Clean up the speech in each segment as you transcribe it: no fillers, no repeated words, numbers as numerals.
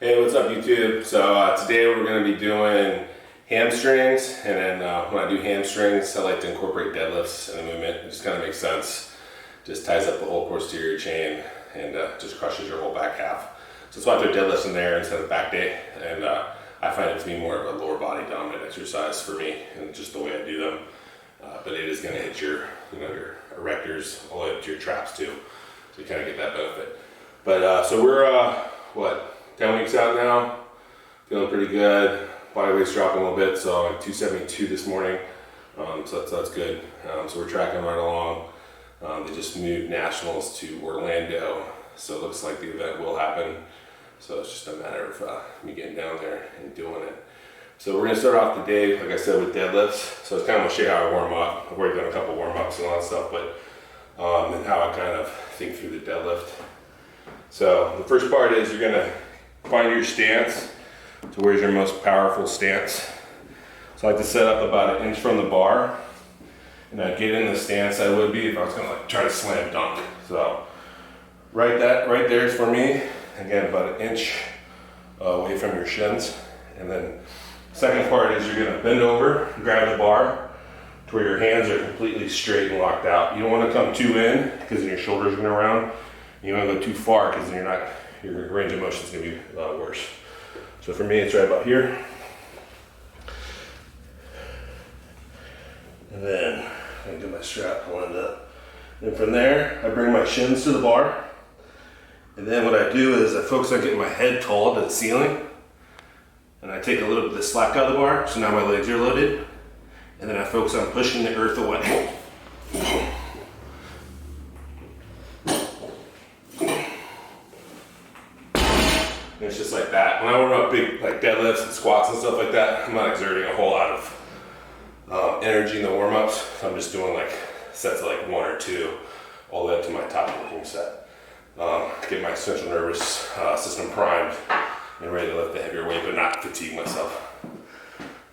Hey, what's up YouTube? So today we're going to be doing hamstrings, and then when I do hamstrings I like to incorporate deadlifts in the movement. It just kind of makes sense. Just ties up the whole posterior chain and just crushes your whole back half. So that's why I throw deadlifts in there instead of back day, and I find it to be more of a lower body dominant exercise for me and just the way I do them. But it is going to hit your erectors all the way up to your traps too, so you kind of get that benefit. But so we're 10 weeks out now, feeling pretty good. Body weight's dropping a little bit, so I'm 272 this morning, so that's good. So we're tracking right along. They just moved nationals to Orlando, so it looks like the event will happen. So it's just a matter of me getting down there and doing it. So we're gonna start off the day, like I said, with deadlifts. So it's kind of gonna show you how I warm up. I've already done a couple warm ups and all that stuff, but and how I kind of think through the deadlift. So the first part is you're gonna find your stance. So where's your most powerful stance? So I like to set up about 1 inch from the bar, and I'd get in the stance I would be if I was gonna try to slam dunk. So right there is for me. Again, about 1 inch away from your shins. And then second part is you're gonna bend over, grab the bar to where your hands are completely straight and locked out. You don't wanna come too in because then your shoulders are gonna round. You don't wanna go too far because then your range of motion is going to be worse. So for me, it's right about here. And then I get my strap lined up. And from there, I bring my shins to the bar. And then what I do is I focus on getting my head tall to the ceiling. And I take a little bit of the slack out of the bar, so now my legs are loaded. And then I focus on pushing the earth away. And it's just like that. When I warm up big like deadlifts and squats and stuff like that, I'm not exerting a whole lot of energy in the warm-ups. So I'm just doing like sets of like 1 or 2 all the way up to my top working set. Get my central nervous system primed and ready to lift the heavier weight, but not fatigue myself.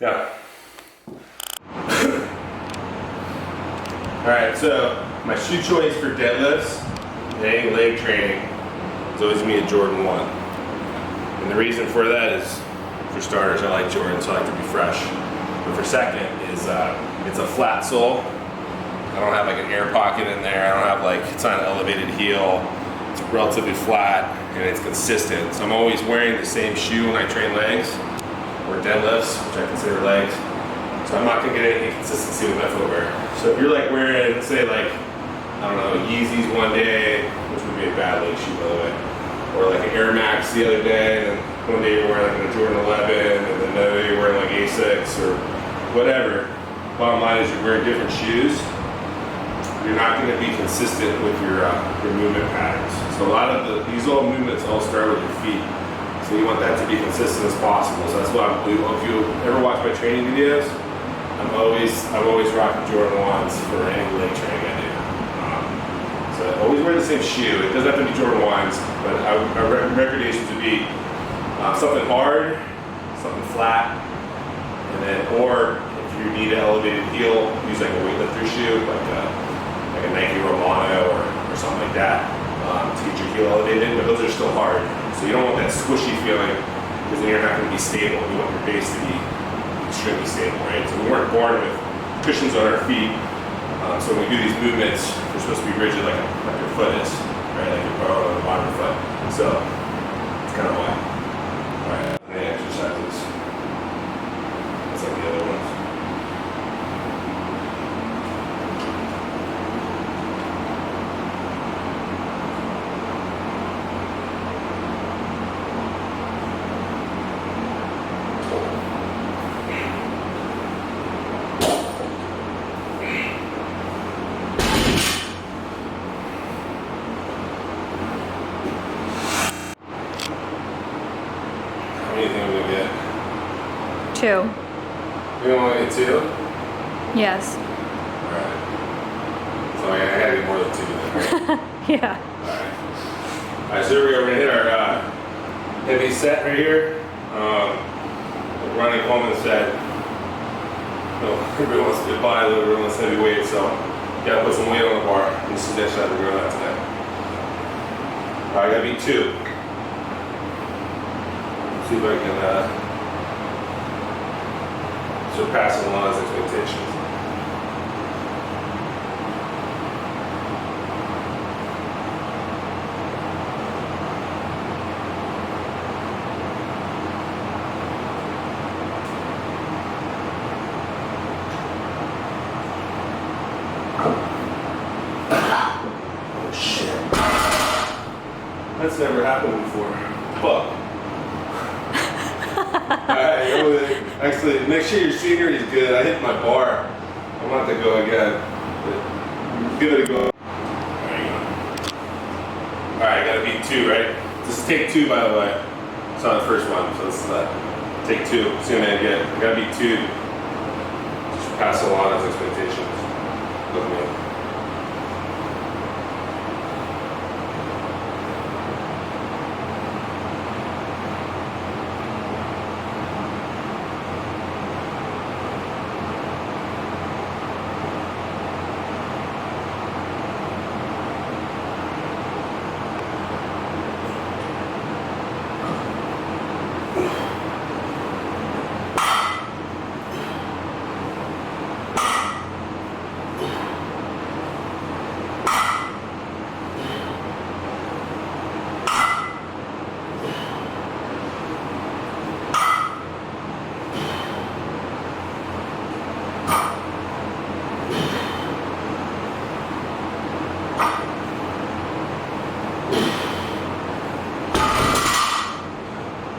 Yeah. All right, so my shoe choice for deadlifts and any leg training is always gonna be a Jordan 1. And the reason for that is, for starters, I like Jordan, so I like to be fresh. But for second is it's a flat sole. I don't have like an air pocket in there. I don't have like, it's not an elevated heel. It's relatively flat and it's consistent. So I'm always wearing the same shoe when I train legs or deadlifts, which I consider legs. So I'm not gonna get any consistency with my footwear. So if you're like wearing, say like, I don't know, Yeezys one day, which would be a bad leg shoe by the way, or like an Air Max the other day, and one day you're wearing like a Jordan 11, and then another day you're wearing like Asics or whatever. Bottom line is you're wearing different shoes. You're not going to be consistent with your movement patterns. So a lot of these all movements all start with your feet. So you want that to be consistent as possible. So that's why if you ever watch my training videos, I'm always rocking Jordan 1s for any leg training I do. So always wear the same shoe. It doesn't have to be Jordan 1s, but our recommendations would be something hard, something flat, and then, or if you need an elevated heel, use like a weightlifter shoe, like a Nike Romano or something like that to get your heel elevated. But those are still hard, so you don't want that squishy feeling because then you're not going to be stable. You want your base to be extremely stable, right? So we weren't born with cushions on our feet. So when we do these movements, they're supposed to be rigid like your foot is, right? Like your bone on the bottom of your foot. So it's kind of why. All right, and then exercises. That's like the other ones. Two. You want to get 2? Yes. Alright. So I gotta get more than 2 then, right? Yeah. Alright, so here we go. We're gonna hit our heavy set right here. Running Coleman said, everybody wants to get by a little bit, wants heavy weight, so you gotta put some weight on the bar. And this is next time we're doing that today. Alright, I gotta be 2. See if I can surpass a lot of expectations. Oh shit. That's never happened before. Fuck. Alright, actually, make sure your scenery is good. I hit my bar. I'm gonna have to go again. But give it a go. There you go. Alright, I gotta beat 2, right? This is take 2, by the way. It's not the first one, so this is take 2. See what I get. I gotta beat 2. Just pass along his expectations. Look at me.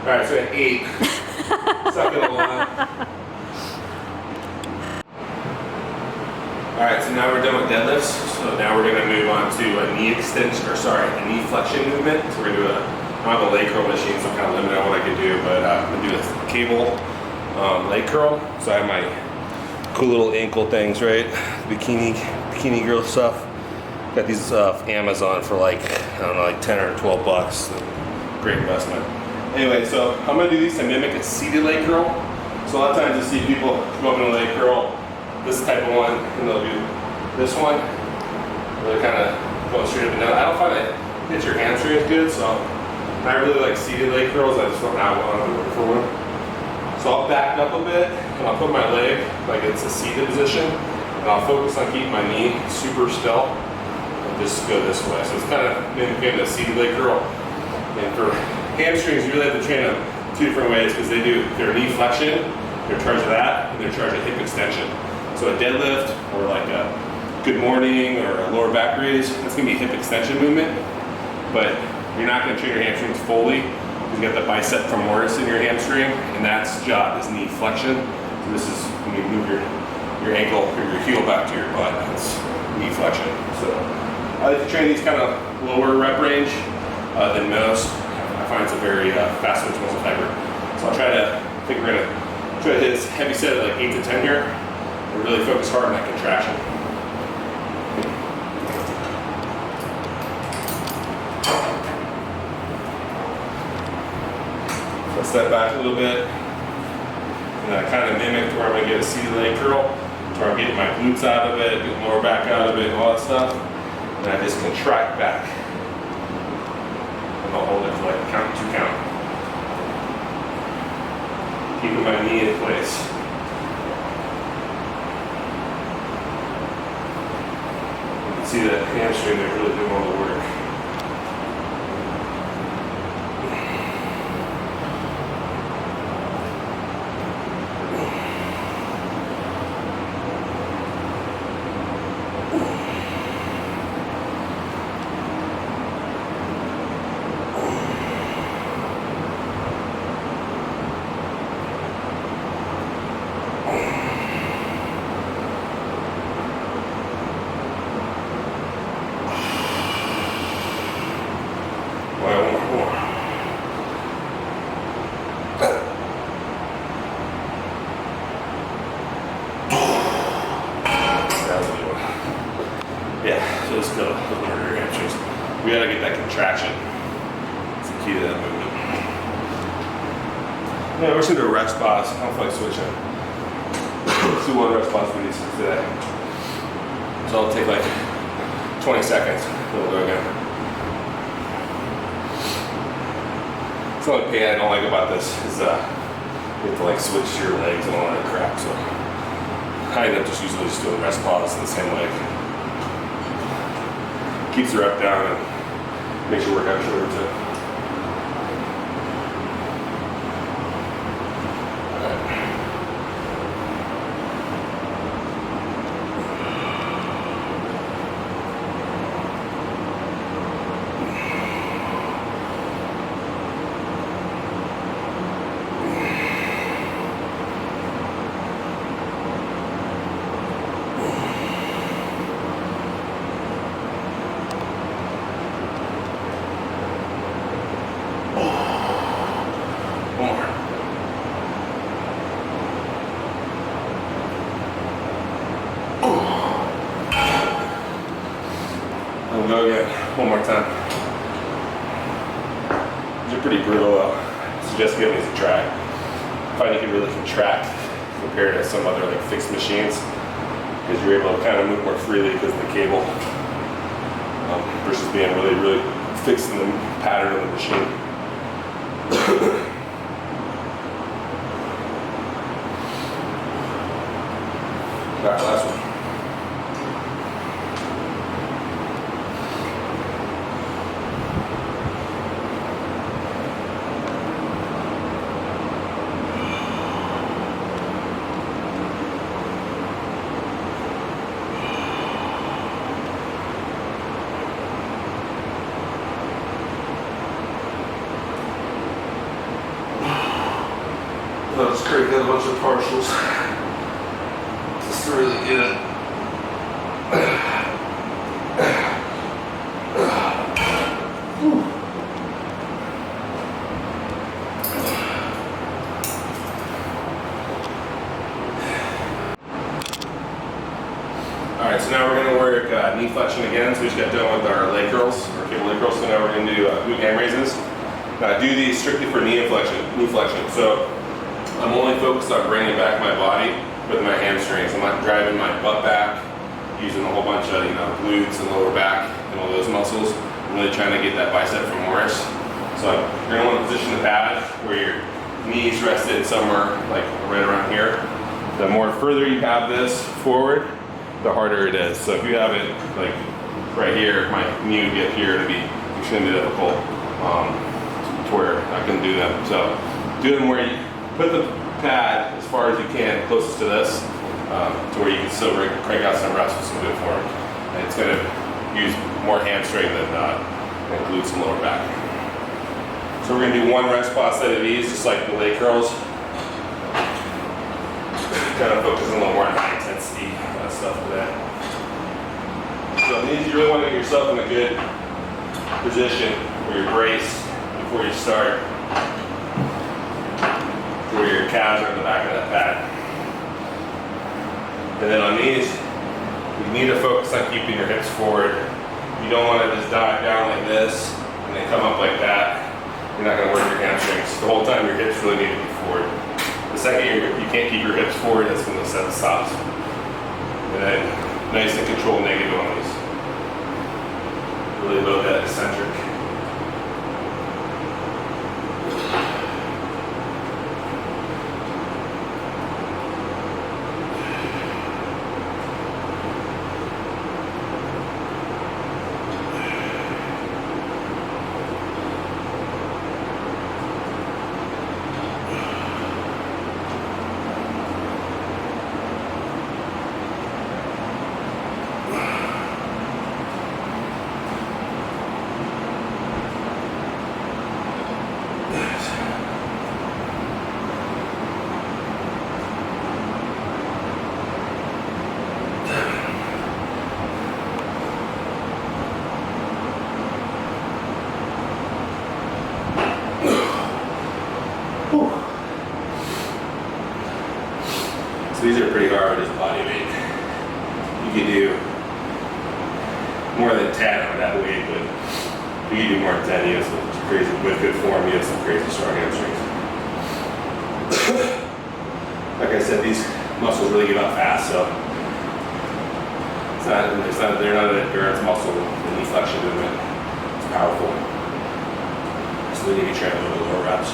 Alright, so at 8. Suck it along. Alright, so now we're done with deadlifts. So now we're going to move on to a knee extension, or sorry, a knee flexion movement. So we're going to do I don't have a leg curl machine, so I'm kind of limited on what I can do, but I'm going to do a cable leg curl. So I have my cool little ankle things, right? Bikini girl stuff. Got these off Amazon for like, I don't know, like 10 or 12 bucks. Great investment. Anyway, so I'm gonna do these to mimic a seated leg curl. So a lot of times you see people come up in a leg curl, this type of one, and they'll do this one. Really kind of going straight up and down. I don't find that hits your hamstring as good, so I really like seated leg curls. I just don't have one, I'm looking for one. So I'll back up a bit, and I'll put my leg like it's a seated position, and I'll focus on keeping my knee super still, and just go this way. So it's kind of mimicking a seated leg curl. And for hamstrings, you really have to train them 2 different ways because they do their knee flexion, they're in charge of that, and they're in charge of hip extension. So a deadlift or like a good morning or a lower back raise, that's gonna be a hip extension movement, but you're not gonna train your hamstrings fully because you got the bicep femoris in your hamstring, and that's job is knee flexion. So this is when you move your ankle or your heel back to your butt, that's knee flexion. So I like to train these kind of lower rep range than most. I find it's a very fast twitch muscle fiber. So I'll try to, I think we're gonna try to hit this heavy set at like 8 to 10 here, and really focus hard on that contraction. So I step back a little bit, and I kind of mimic where I'm gonna get a seated leg curl, where I'm getting my glutes out of it, get lower back out of it, and all that stuff, and I just contract back. I'll hold it for like count, 2 count. Keeping my knee in place. You can see that hamstring there really doing all the work. Yeah, so let's go lower your hamstrings. We gotta get that contraction. It's the key to that movement. Yeah, we're just gonna do a rest pause. I don't feel like switching. Let's do 1 rest pause for these today. So I'll take like 20 seconds. We'll go again. The only pain I don't like about this is you have to like switch your legs and all that crap. So I end up just usually just doing rest pause in the same leg. Keeps the rep down and makes your workout shorter too. We'll go again, one more time. These are pretty brutal though. I suggest giving these a try. I find you can really contract compared to some other like fixed machines because you're able to kind of move more freely because of the cable versus being really fixed in the pattern of the machine. Alright, last one. I'll just crank out a bunch of partials just to really get it. Alright, so now we're going to work knee flexion again. So we just got done with our leg curls, our cable leg curls. So now we're going to do glute ham raises. Do these strictly for knee flexion. So I'm only focused on bringing back my body with my hamstrings. I'm not driving my butt back, using a whole bunch of glutes and lower back and all those muscles. I'm really trying to get that bicep femoris. So you're going to want to position the pad where your knees rested somewhere like right around here. The more further you have this forward, the harder it is. So if you have it like right here, my knee would get here to be extremely difficult to where I can do them. So do them where you put the pad as far as you can, closest to this, to where you can still crank out some reps with some good form. And it's going to use more hamstring than glutes and lower back. So we're going to do one rest pause set of these, just like the leg curls. Kind of focus a little more on high intensity stuff today. So these, you really want to get yourself in a good position where you're braced before you start, where your calves are in the back of that pad. And then on these, you need to focus on keeping your hips forward. You don't want to just dive down like this and then come up like that. You're not going to work your hamstrings. The whole time your hips really need to be forward. The second you can't keep your hips forward, that's when the set stops. And then nice and controlled negative on these. Really load that eccentric. So these are pretty hard as body weight. You can do more than 10 on that weight, but if you can do more than 10, you have some crazy, with good form, you have some crazy strong hamstrings. Like I said, these muscles really give out fast, so they're not an endurance muscle, the knee flexion movement. It's powerful. So they need to train a little bit lower reps.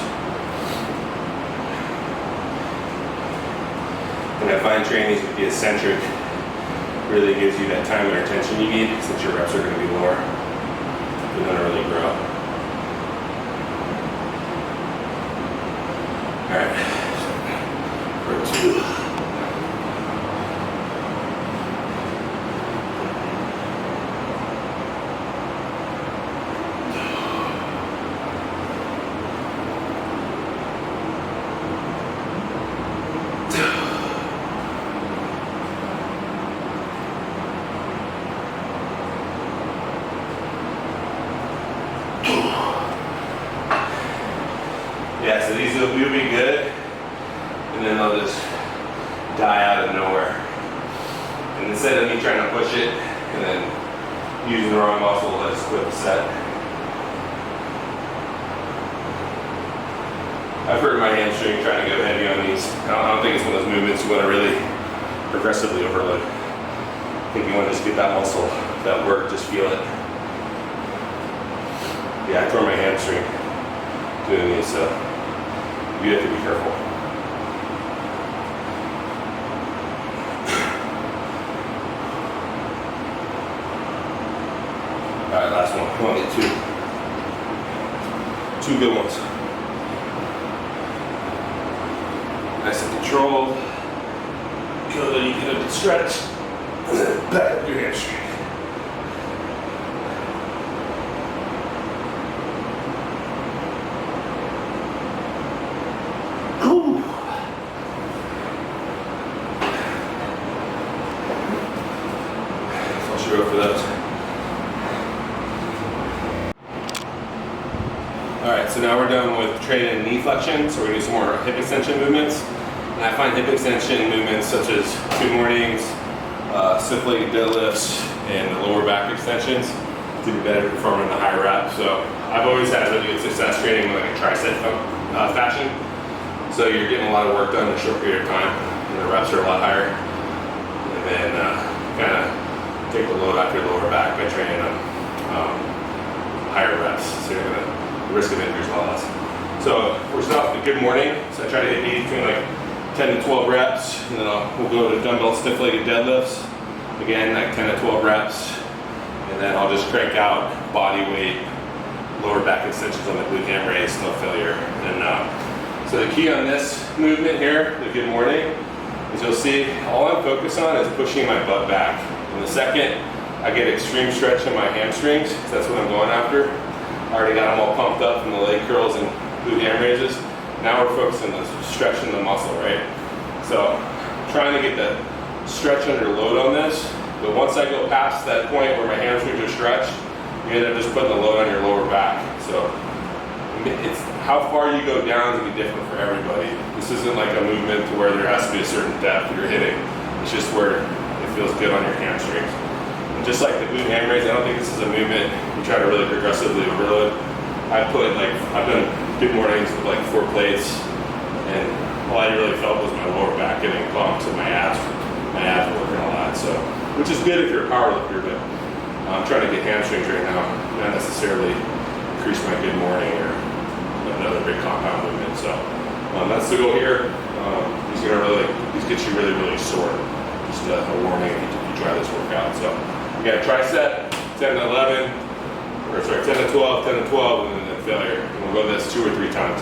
And I find trainings with the eccentric really gives you that time and attention you need, since your reps are going to be lower. You're going to really grow. All right, for 2. Yeah, so these will be good, and then they'll just die out of nowhere. And instead of me trying to push it and then using the wrong muscle, I'll just quit the set. I've hurt my hamstring trying to go heavy on these. I don't think it's one of those movements you want to really progressively overload. I think you want to just get that muscle, that work, just feel it. Yeah, I tore my hamstring doing these, so you have to be careful. All right, last one. Come on, get 2. 2 good ones. Nice and controlled. Good, you get a stretch. And then back up your hamstring. For those. Alright, so now we're done with training knee flexion, so we're going to do some more hip extension movements. And I find hip extension movements such as good mornings, stiff legged deadlifts, and the lower back extensions to be better performing in the higher rep. So I've always had really good success training with like a Triset fashion. So you're getting a lot of work done in a short period of time, and the reps are a lot higher. And then kind of take the load off your lower back by training them higher reps, so the risk of injury is a lot less. So we're starting off with good morning, so I try to hit these between like 10 to 12 reps, and then we'll go to dumbbell stiff legged deadlifts, again like 10 to 12 reps, and then I'll just crank out body weight, lower back extensions on the glute ham raise, no failure. And so the key on this movement here, the good morning, is you'll see all I'm focused on is pushing my butt back. In the second, I get extreme stretch in my hamstrings, because that's what I'm going after. I already got them all pumped up from the leg curls and glute ham raises. Now we're focusing on stretching the muscle, right? So trying to get the stretch under load on this, but once I go past that point where my hamstrings are stretched, you end up just putting the load on your lower back. So it's how far you go down to be different for everybody. This isn't like a movement to where there has to be a certain depth you're hitting. It's just where feels good on your hamstrings. And just like the glute ham raise, I don't think this is a movement you try to really progressively overload. I've done good mornings with like 4 plates, and all I really felt was my lower back getting pumped and my abs working a lot. So, which is good if you're a power lifter, but I'm trying to get hamstrings right now, not necessarily increase my good morning or another big compound movement. So that's the goal here. These get you really, really sore. Just a warning if you try this workout. So we got a tricep, 10 to 11, or sorry, 10 to 12, 10 to 12, and then failure. And we'll go this 2 or 3 times.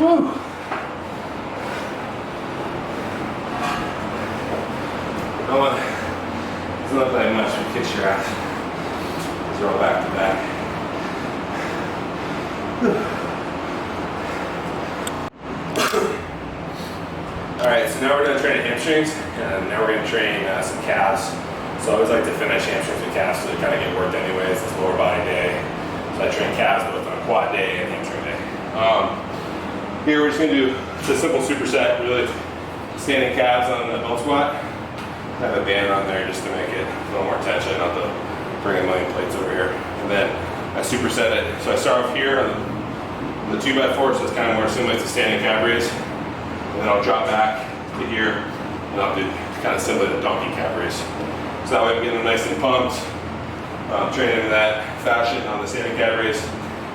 Whew. Doesn't look like much for kick your ass. These are all back to back. Alright, so now we're going to train hamstrings, and now we're going to train some calves. So I always like to finish hamstrings with calves so they kind of get worked anyways. It's lower body day. So I train calves both on quad day and hamstring day. Here we're just going to do a simple superset, really standing calves on the belt squat. Have a band on there just to make it a little more tension, not to bring a million plates over here. And then I superset it. So I start off here on the 2x4, so it's kind of more similar to standing calf raise. And then I'll drop back to here, and I'll do kind of similar to donkey calf raise. So that way I'm getting them nice and pumped, training in that fashion on the standing calf raise.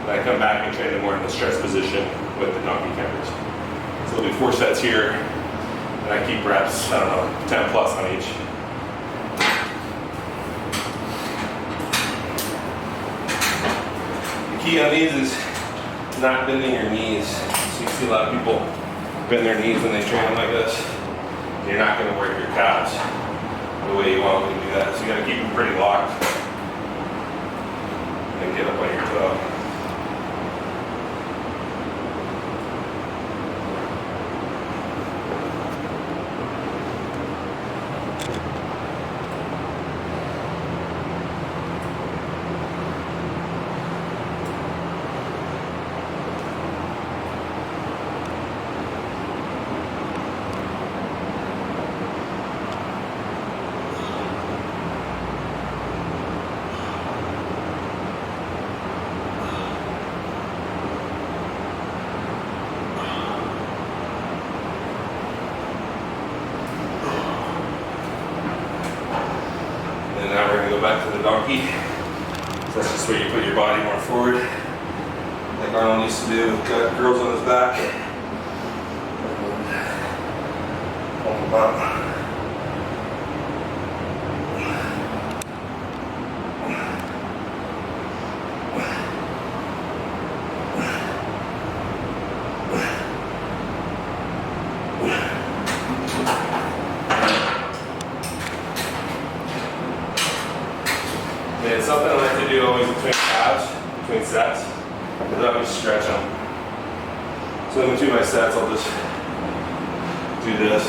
And I come back and train them more in the stretch position with the donkey calf raise. So we'll do 4 sets here, and I keep reps, I don't know, 10 plus on each. The key on these is not bending your knees. So you see a lot of people bend their knees when they train like this. You're not going to work your calves the way you want when you do that. So you got to keep them pretty locked and get up on your toe. Back to the donkey. So that's just where you put your body more forward, like Arnold used to do. Got girls on his back. Pull them up. It's something I like to do always between calves, between sets, because I always stretch them. So in between my sets, I'll just do this,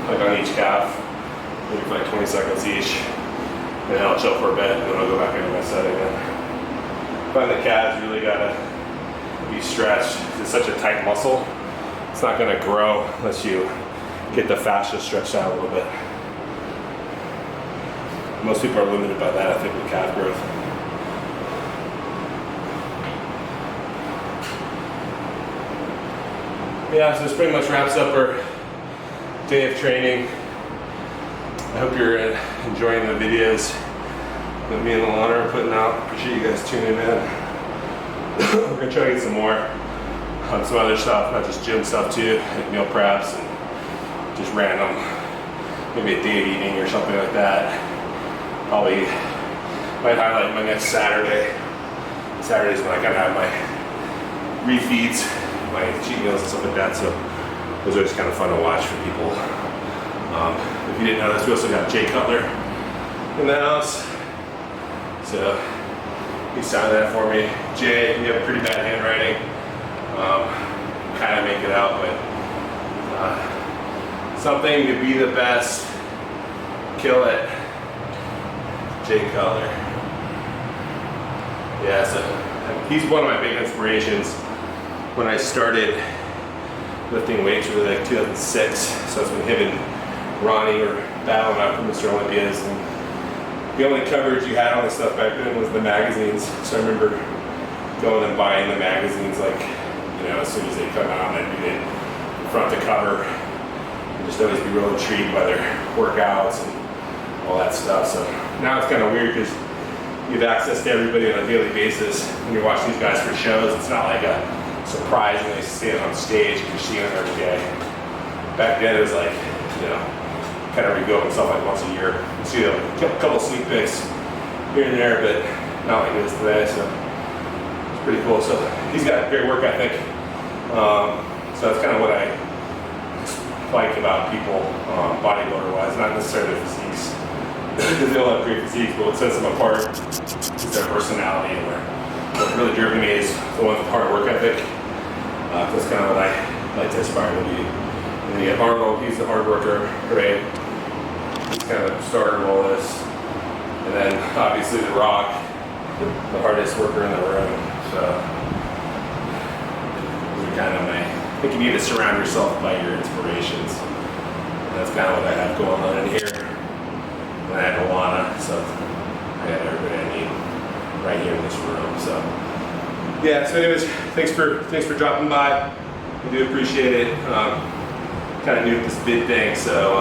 like on each calf, maybe for like 20 seconds each, and then I'll chill for a bit, and then I'll go back into my set again. I find the calves really gotta be stretched. It's such a tight muscle. It's not gonna grow unless you get the fascia stretched out a little bit. Most people are limited by that, I think, with calf growth. Yeah, so this pretty much wraps up our day of training. I hope you're enjoying the videos that me and Alana are putting out. Appreciate you guys tuning in. We're gonna try to get some more, some other stuff, not just gym stuff too, like meal preps and just random, maybe a day of eating or something like that. Probably might highlight my next Saturday. Saturday's when I kind of have my refeeds, my cheat meals and stuff like that. So those are just kind of fun to watch for people. If you didn't know this, we also got Jay Cutler in the house. So he signed that for me. Jay, you have pretty bad handwriting. Kind of make it out, but something to be the best. Kill it. Jay Cutler. Yeah, so he's one of my big inspirations. When I started lifting weights, really like 2006, so it's when him and Ronnie were battling out for Mr. Olympias, and the only coverage you had on this stuff back then was the magazines. So I remember going and buying the magazines, like, you know, as soon as they come out, I'd read it front to cover, and just always be real intrigued by their workouts and all that stuff. So now it's kind of weird because you have access to everybody on a daily basis. When you watch these guys for shows, it's not like a surprise when they stand on stage because you're seeing them every day. Back then it was like, you know, kind of rebuild himself like once a year. You see a couple sneak peeks here and there, but not like this today. So It's pretty cool. So he's got a great work ethic. So that's kind of what I like about people, bodybuilder-wise, not necessarily their physiques, because they all have great physiques, but what sets them apart is their personality. And what really driven me is the ones with hard work ethic. That's kind of what I like to aspire to be. And then you have Arnold, he's the hard worker, right? He's kind of the starter of all this. And then obviously The Rock, the hardest worker in the room. So those are kind of I think you need to surround yourself by your inspirations. And that's kind of what I have going on in here. And I had Alana, so I got everybody I need right here in this room. So yeah. So anyways, thanks for dropping by. I do appreciate it. Kind of new with this bid thing, so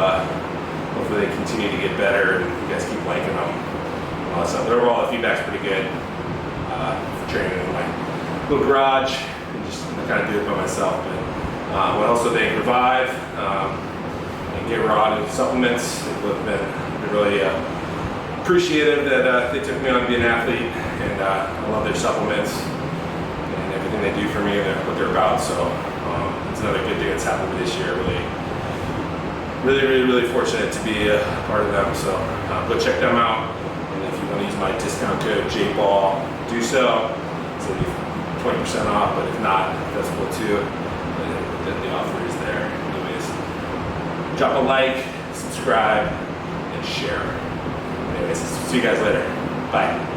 hopefully they continue to get better and you guys keep liking them and all that stuff. But overall, the feedback's pretty good for training in my little garage and just kind of do it by myself. But I also thank Revive and Get Raw and supplements. They've been really appreciative that they took me on to be an athlete, and I love their supplements and everything they do for me and what they're about. So it's another good thing that's happened to me this year. Really fortunate to be a part of them. So go check them out, and if you want to use my discount code JBALL, do so. So you 20% off, but if not, that's cool too. Then the offer is there. Anyways, drop a like, subscribe, and share. Anyways, see you guys later. Bye.